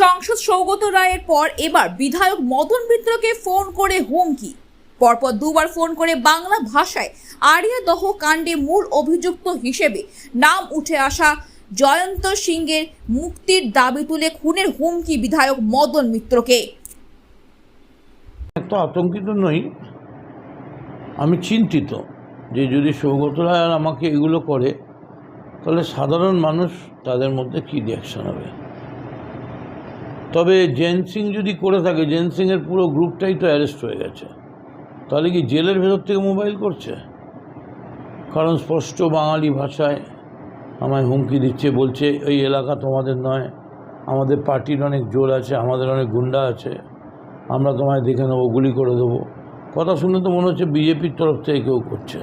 সাংসদ সৌগত রায়ের পর এবার বিধায়ক মদন মিত্রকে ফোন করে হুমকি। পরপর দুবার ফোন করে বাংলা ভাষায় আড়িয়াদহ কাণ্ডে মূল অভিযুক্ত হিসেবে নাম উঠে আসা জয়ন্ত সিংয়ের মুক্তির দাবি তুলে খুনের হুমকি বিধায়ক মদন মিত্রকে। এত আতঙ্কিত নই, আমি চিন্তিত যে যদি সৌগত রায় আর আমাকে এগুলো করে তাহলে সাধারণ মানুষ তাদের মধ্যে কী রিয়াকশান হবে। তবে জেন সিং যদি করে থাকে, জেন সিংয়ের পুরো গ্রুপটাই তো অ্যারেস্ট হয়ে গেছে, তাহলে কি জেলের ভেতর থেকে মোবাইল করছে? কারণ স্পষ্ট বাঙালি ভাষায় আমায় হুমকি দিচ্ছে, বলছে এই এলাকা তোমাদের নয়, আমাদের পার্টির অনেক জোর আছে, আমাদের অনেক গুন্ডা আছে, আমরা তোমায় দেখে নেবো, গুলি করে দেবো। কথা শুনে তো মনে হচ্ছে বিজেপির তরফ থেকে কেউ করছে।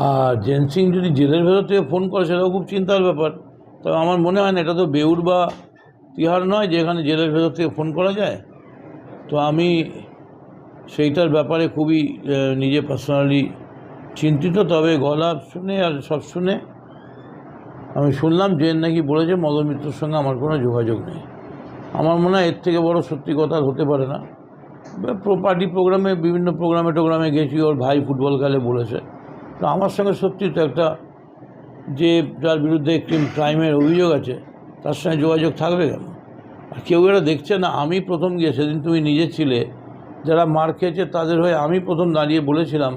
আর জেন সিং যদি জেলের ভেতর থেকে ফোন করে সেটাও খুব চিন্তার ব্যাপার। তবে আমার মনে হয় না এটা তো বেউর বা তিহার নয় যে এখানে জেলের ভেতর থেকে ফোন করা যায়। তো আমি সেইটার ব্যাপারে খুবই নিজে পার্সোনালি চিন্তিত। তবে গলা শুনে আর সব শুনে আমি শুনলাম জেন নাকি বলেছে মদন মিত্রর সঙ্গে আমার কোনো যোগাযোগ নেই। আমার মনে হয় এর থেকে বড় সত্যি কথা হতে পারে না। পার্টি প্রোগ্রামে, বিভিন্ন প্রোগ্রামে গেছি, ওর ভাই ফুটবল খেলে বলেছে। তো আমার সঙ্গে সত্যি তো একটা যে যার বিরুদ্ধে ক্রাইমের অভিযোগ আছে তার সঙ্গে যোগাযোগ থাকবে কেন? আর কেউ এরা দেখছে না। আমি প্রথম গিয়ে, সেদিন তুমি নিজে ছিলে, যারা মার খেয়েছে তাদের হয়ে আমি প্রথম দাঁড়িয়ে বলেছিলাম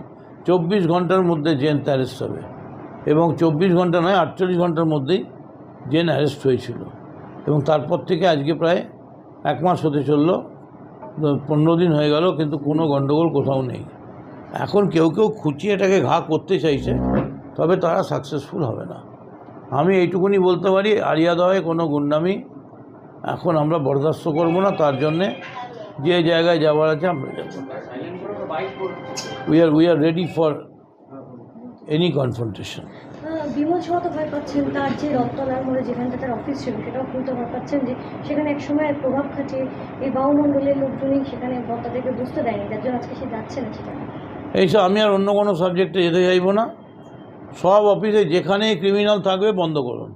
24 ঘন্টার মধ্যে জেন অ্যারেস্ট হবে, এবং 24 ঘন্টা নয় 48 ঘন্টার মধ্যেই জেন অ্যারেস্ট হয়েছিল। এবং তারপর থেকে আজকে প্রায় 1 মাস হতে চললো, 15 দিন হয়ে গেল, কিন্তু কোনো গণ্ডগোল কোথাও নেই। এখন কেউ খুঁচিয়ে এটাকে ঘা করতে চাইছে, তবে তারা সাকসেসফুল হবে না। আমি এইটুকুনি বলতে পারি, আড়িয়াদহে কোনো গুন্ডামি এখন আমরা বরদাস্ত করব না। তার জন্যে যে জায়গায় যাওয়ার আছে আমরা যাব। We are ready for any confrontation. Bimal সহ তো ভয় পাচ্ছেন, তার যে রথতলার মোড়ে যেখানটা তার অফিস ছিল সেটাও খুলতে ভয় পাচ্ছেন যে সেখানে একসময় প্রভাব খাটিয়ে এই বায়ুমণ্ডলের লোকজনই সেখানে তাদেরকে বুঝতে দেয়নি, তার জন্য আজকে সে যাচ্ছে না সেখানে। এইসব আমি আর অন্য কোনো সাবজেক্টে যেতে চাইব না। সব অফিসে যেখানে ক্রিমিনাল থাকবে বন্ধ করুন।